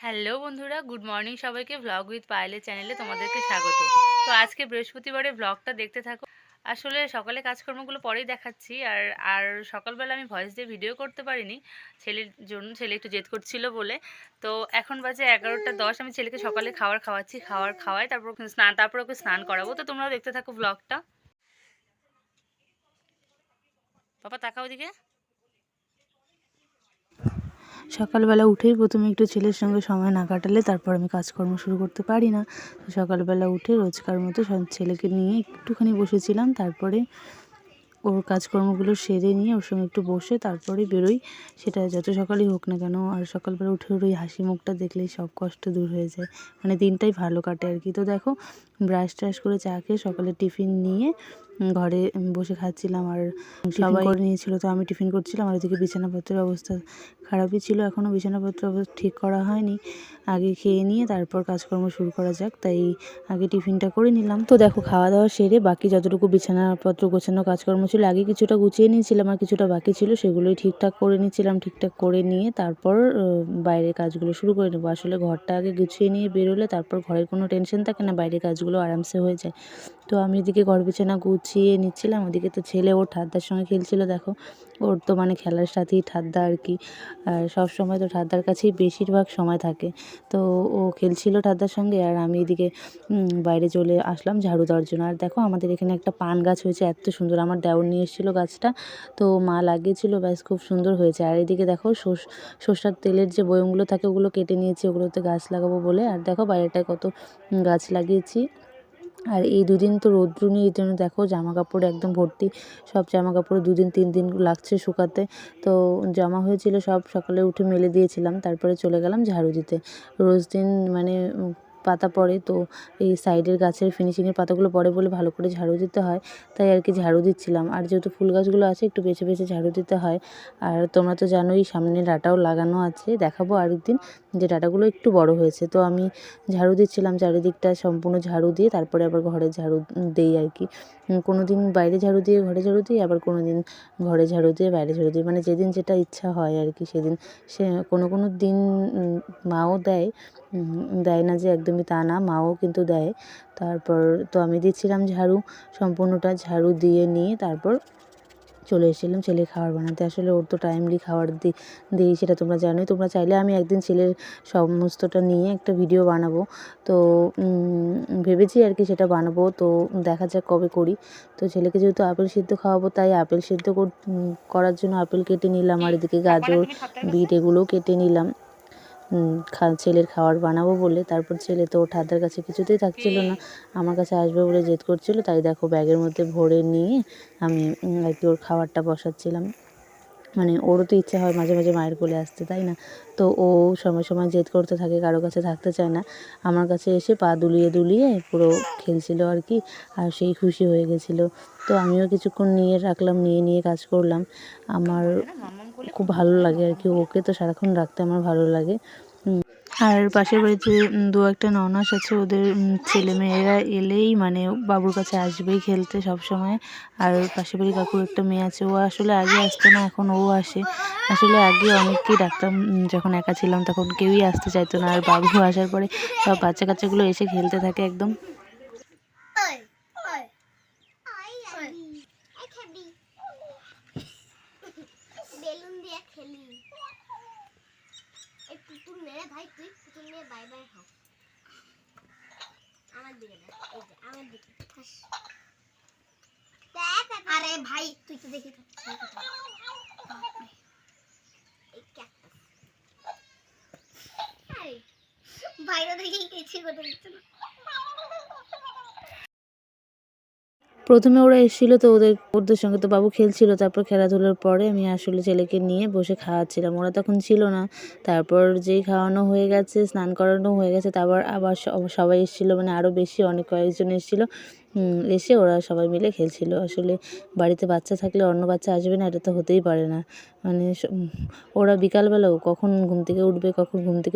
Hello বন্ধুরা, good morning সবাইকে। Vlog with পায়েলের চ্যানেলে তোমাদেরকে স্বাগত। তো আজকে বৃহস্পতিবারে ব্লগটা দেখতে থাকো। আসলে সকালে কাজকর্মগুলো পরেই দেখাচ্ছি। আর আর সকালবেলা আমি ভয়েস দিয়ে ভিডিও করতে পারিনি ছেলের জন্য, ছেলে একটু জেদ করছিল বলে। তো এখন বাজে 11টা 10। আমি ছেলেকে সকালে খাবার খাওয়াচ্ছি, খাওয়াই তারপর ওকে স্নান করাবো। তো তোমরাও দেখতে থাকো ব্লগটা। পাপা তাকাও ওদিকে। সকালবেলা উঠেই প্রথমে একটু ছেলের সঙ্গে সময় না কাটালে তারপর আমি কাজকর্ম শুরু করতে পারি না। তো সকালবেলা উঠে রোজকার মতো ছেলেকে নিয়ে একটুখানি বসেছিলাম, তারপরে ওর কাজকর্মগুলো সেরে নিয়ে ওর সঙ্গে একটু বসে তারপরে বেরোই। সেটা যত সকালই হোক না কেন, আর সকালবেলা উঠে ওর ওই হাসি মুখটা দেখলেই সব কষ্ট দূর হয়ে যায়, মানে দিনটাই ভালো কাটে আর কি। তো দেখো, ব্রাশ ট্রাশ করে চা খেয়ে সকালে টিফিন নিয়ে ঘরে বসে খাচ্ছিলাম। আর সবাই করে নিয়েছিল, তো আমি টিফিন করছিলাম। আর এদিকে বিছানাপত্রের অবস্থা খারাপই ছিল, এখনও বিছানাপত্র অবস্থা ঠিক করা হয়নি। আগে খেয়ে নিয়ে তারপর কাজকর্ম শুরু করা যাক, তাই আগে টিফিনটা করে নিলাম। তো দেখো, খাওয়া দাওয়া সেরে বাকি যতটুকু বিছানাপত্র গোছানো কাজকর্ম ছিল আগে কিছুটা গুছিয়ে নিয়েছিলাম, আর কিছুটা বাকি ছিল সেগুলোই ঠিকঠাক করে নিচ্ছিলাম। ঠিকঠাক করে নিয়ে তারপর বাইরের কাজগুলো শুরু করে নেবো। আসলে ঘরটা আগে গুছিয়ে নিয়ে বেরোলে তারপর ঘরের কোনো টেনশন থাকে না, বাইরের কাজগুলো আরামসে হয়ে যায়। তো আমি এদিকে ঘর বিছানা গুছিয়ে নিচ্ছিলাম, ওদিকে তো ছেলে ওর ঠাদ্দার সঙ্গে খেলছিল। দেখো, ওর তো মানে খেলার সাথেই ঠাদ্দা আর কি। আর সব সময় তো ঠাদ্দার কাছেই বেশিরভাগ সময় থাকে। তো ও খেলছিল ঠাদ্দার সঙ্গে, আর আমি এদিকে বাইরে চলে আসলাম ঝাড়ু দেওয়ার জন্য। আর দেখো, আমাদের এখানে একটা পান গাছ হয়েছে, এত সুন্দর। আমার দেওর নিয়ে এসেছিলো গাছটা, তো মা লাগিয়েছিল, ব্যাস খুব সুন্দর হয়েছে। আর এদিকে দেখো, সর্ষার তেলের যে বয়মগুলো থাকে ওগুলো কেটে নিয়েছি, ওগুলোতে গাছ লাগাবো বলে। আর দেখো বাইরেটায় কত গাছ লাগিয়েছি। আর এই দুদিন তো রৌদ্র নেই, এই জন্য দেখো জামা কাপড় একদম ভর্তি। সব জামা কাপড় 2 দিন 3 দিন লাগছে শুকাতে। তো জমা হয়েছিল সব, সকালে উঠে মেলে দিয়েছিলাম, তারপরে চলে গেলাম ঝাড়ু দিতে। রোজ দিন মানে পাতা পড়ে, তো এই সাইডের গাছের ফিনিশিংয়ের পাতাগুলো পড়ে বলে ভালো করে ঝাড়ু দিতে হয়, তাই আর কি ঝাড়ু দিচ্ছিলাম। আর যেহেতু ফুল গাছগুলো আছে, একটু বেছে বেছে ঝাড়ু দিতে হয়। আর তোমরা তো জানোই, সামনে ডাঁটাও লাগানো আছে, দেখাবো আরেকদিন যে ডাঁটাগুলো একটু বড় হয়েছে। তো আমি ঝাড়ু দিচ্ছিলাম, চারিদিকটা সম্পূর্ণ ঝাড়ু দিয়ে তারপরে আবার ঘরে ঝাড়ু দেই আর কি। কোনো দিন বাইরে ঝাড়ু দিয়ে ঘরে ঝাড়ু দিই, আবার কোনো দিন ঘরে ঝাড়ু দিয়ে বাইরে ঝাড়ু দিই, মানে যেদিন যেটা ইচ্ছা হয় আর কি সেদিন। কোনো দিন মাও দেয়, দেয় না যে একদমই তা না, মাও কিন্তু দেয়। তারপর তো আমি দিচ্ছিলাম ঝাড়ু, সম্পূর্ণটা ঝাড়ু দিয়ে নিয়ে তারপর চলে এসেছিলাম ছেলের খাবার বানাতে। আসলে ওর তো টাইমলি খাবার দিই, সেটা তোমরা জানোই। তোমরা চাইলে আমি একদিন ছেলের সমস্তটা নিয়ে একটা ভিডিও বানাবো। তো ভেবেছি আর কি সেটা বানাবো, তো দেখা যাক কবে করি। তো ছেলেকে যেহেতু আপেল সিদ্ধ খাওয়াবো, তাই আপেল সিদ্ধ করার জন্য আপেল কেটে নিলাম, আর এদিকে গাজর, বিট এগুলোও কেটে নিলাম ছেলের খাবার বানাবো বলে। তারপর ছেলে তো ওর ঠাদ্দার কাছে কিছুতেই থাকছিল না, আমার কাছে আসবে বলে জেদ করছিল, তাই দেখো ব্যাগের মধ্যে ভরে নিয়ে আমি আর কি ওর খাবারটা বসাচ্ছিলাম। মানে ওরও তো ইচ্ছা হয় মাঝে মাঝে মায়ের কোলে আসতে, তাই না? তো ও সময় সময় জেদ করতে থাকে, কারো কাছে থাকতে চায় না। আমার কাছে এসে পা দুলিয়ে দুলিয়ে পুরো খেলছিল আর কি, আর সেই খুশি হয়ে গেছিলো। তো আমিও কিছুক্ষণ নিয়ে রাখলাম, নিয়ে কাজ করলাম। আমার খুব ভালো লাগে আর কি, ওকে তো সারাক্ষণ রাখতে আমার ভালো লাগে। আর পাশের বাড়িতে 2-1টা ননাস আছে, ওদের ছেলেমেয়েরা এলেই মানে বাবুর কাছে আসবেই খেলতে সব সময়। আর পাশের বাড়ি কাকুর একটা মেয়ে আছে, ও আসলে আগে আসতো না, এখন ও আসে। আসলে আগে অনেককেই ডাকতাম, যখন একা ছিলাম তখন কেউই আসতে চাইতো না। আর বাবু আসার পরে সব বাচ্চা কাচ্চাগুলো এসে খেলতে থাকে একদম। বেলুন দিয়ে খেলি। এই পুতুল মেরে ভাই, তুই পুতুল নিয়ে বাই বাই হ। আমার দিকে দেখ, এই যে আমার দিকে। আরে ভাই, তুই তো দেখি এই ক্যাকটাস। আরে বাইরে দেখি কিছু করতে দিচ্ছে না। প্রথমে ওরা এসেছিলো, তো ওদের সঙ্গে তো বাবু খেলছিল। তারপর খেলাধুলার পরে আমি আসলে ছেলেকে নিয়ে বসে খাওয়াচ্ছিলাম, ওরা তখন ছিল না। তারপর যেই খাওয়ানো হয়ে গেছে, স্নান করানো হয়ে গেছে, তারপর আবার সবাই এসেছিলো, মানে আরও বেশি অনেক কয়েকজন এসেছিলো। এসে ওরা সবাই মিলে খেলছিল। আসলে বাড়িতে বাচ্চা থাকলে অন্য বাচ্চা আসবে না, এটা তো হতেই পারে না। মানে ওরা বিকালবেলাও কখন ঘুম থেকে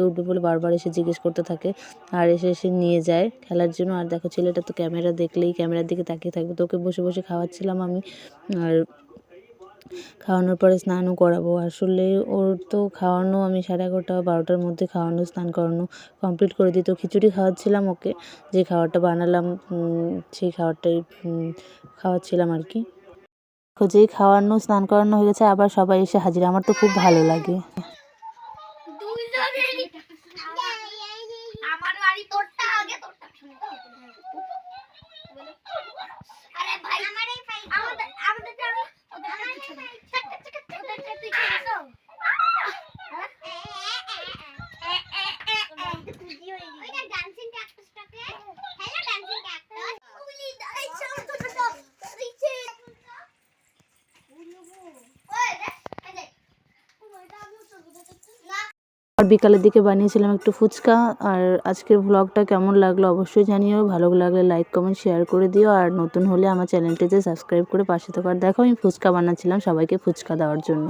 উঠবে বলে বারবার এসে জিজ্ঞেস করতে থাকে, আর এসে নিয়ে যায় খেলার জন্য। আর দেখো, ছেলেটা তো ক্যামেরা দেখলেই ক্যামেরার দিকে তাকিয়ে থাকবে, তো ওকে বসে বসে খাওয়াচ্ছিলাম আমি। আর খাওয়ানোর পরে স্নানও করাবো। আসলে ওর তো খাওয়ানো আমি 11:30 12টার মধ্যে খাওয়ানো স্নান করানো কমপ্লিট করে দিই। তো খিচুড়ি খাওয়াচ্ছিলাম ওকে, যে খাবারটা বানালাম সেই খাবারটাই খাওয়াচ্ছিলাম আর কি। তো যেই খাওয়ানো স্নান করানো হয়ে গেছে আবার সবাই এসে হাজির। আমার তো খুব ভালো লাগে। আমার বাড়ি তোরটা আগে তোরটা আরে ভাই আমাদের ডান্সিং ক্যাক্টাসটাকে হ্যালো ডান্সিং ক্যাক্টাস ওই আর বিকালের দিকে বানিয়েছিলাম একটু ফুচকা। আর আজকের ব্লগটা কেমন লাগলো অবশ্যই জানিও। ভালো লাগলে লাইক কমেন্ট শেয়ার করে দিও। আর নতুন হলে আমার চ্যানেলটিতে সাবস্ক্রাইব করে পাশে থাকো। আর দেখো আমি ফুচকা বানাচ্ছিলাম সবাইকে ফুচকা দেওয়ার জন্য।